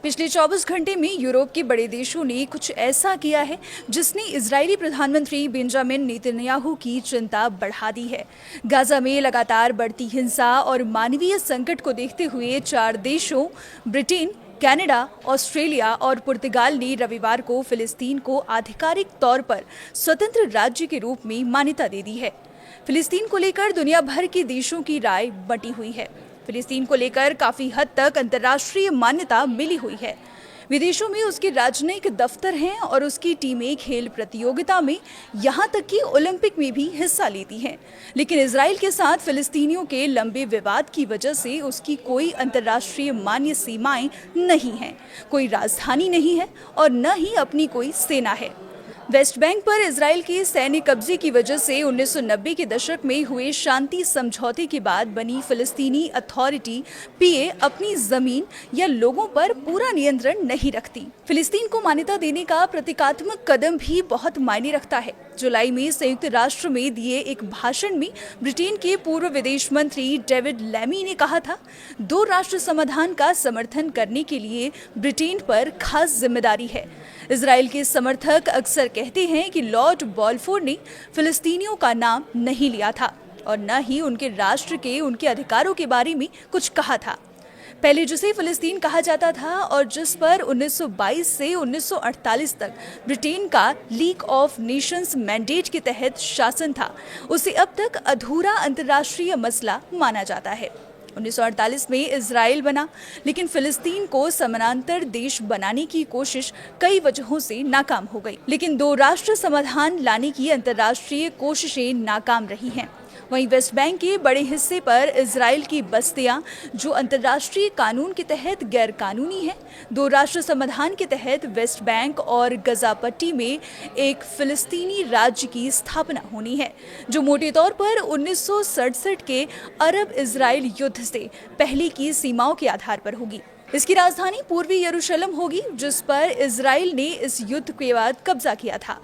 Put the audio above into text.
पिछले 24 घंटे में यूरोप के बड़े देशों ने कुछ ऐसा किया है जिसने इजरायली प्रधानमंत्री बेंजामिन नेतन्याहू की चिंता बढ़ा दी है। गाजा में लगातार बढ़ती हिंसा और मानवीय संकट को देखते हुए 4 देशों ब्रिटेन, कनाडा, ऑस्ट्रेलिया और पुर्तगाल ने रविवार को फिलिस्तीन को आधिकारिक तौर पर स्वतंत्र राज्य के रूप में मान्यता दे दी है। फिलिस्तीन को लेकर दुनिया भर के देशों की राय बंटी हुई है। फिलिस्तीन को लेकर काफी हद तक अंतर्राष्ट्रीय मान्यता मिली हुई है। विदेशों में उसके राजनयिक दफ्तर हैं और उसकी टीमें खेल प्रतियोगिता में यहाँ तक कि ओलंपिक में भी हिस्सा लेती हैं। लेकिन इजराइल के साथ फिलिस्तीनियों के लंबे विवाद की वजह से उसकी कोई अंतर्राष्ट्रीय मान्य सीमाएं नहीं हैं, कोई राजधानी नहीं है और न ही अपनी कोई सेना है। वेस्ट बैंक पर इजराइल के सैन्य कब्जे की वजह से 1990 के दशक में हुए शांति समझौते के बाद बनी फिलिस्तीनी अथॉरिटी पीए अपनी जमीन या लोगों पर पूरा नियंत्रण नहीं रखती। फिलिस्तीन को मान्यता देने का प्रतीकात्मक कदम भी बहुत मायने रखता है। जुलाई में संयुक्त राष्ट्र में दिए एक भाषण में ब्रिटेन के पूर्व विदेश मंत्री डेविड लैमी ने कहा था, 2 राष्ट्र समाधान का समर्थन करने के लिए ब्रिटेन पर खास जिम्मेदारी है। इजराइल के समर्थक अक्सर कहते हैं कि लॉर्ड बाल्फोर ने फिलिस्तीनियों का नाम नहीं लिया था और न ही उनके राष्ट्र के उनके अधिकारों के बारे में कुछ कहा था। पहले जिसे फिलिस्तीन कहा जाता था और जिस पर 1922 से 1948 तक ब्रिटेन का लीग ऑफ नेशंस मैंडेट के तहत शासन था, उसे अब तक अधूरा अंतर्राष्ट्रीय मसला माना जाता है। 1948 में इजराइल बना, लेकिन फिलिस्तीन को समानांतर देश बनाने की कोशिश कई वजहों से नाकाम हो गई। लेकिन 2 राष्ट्र समाधान लाने की अंतर्राष्ट्रीय कोशिशें नाकाम रही हैं। वहीं वेस्ट बैंक के बड़े हिस्से पर इजराइल की बस्तियां जो अंतर्राष्ट्रीय कानून के तहत गैर कानूनी है। 2 राष्ट्र समाधान के तहत वेस्ट बैंक और गजा पट्टी में एक फिलिस्तीनी राज्य की स्थापना होनी है, जो मोटे तौर पर 1967 के अरब इजराइल युद्ध से पहले की सीमाओं के आधार पर होगी। इसकी राजधानी पूर्वी यरूशलेम होगी, जिस पर इजराइल ने इस युद्ध के बाद कब्जा किया था।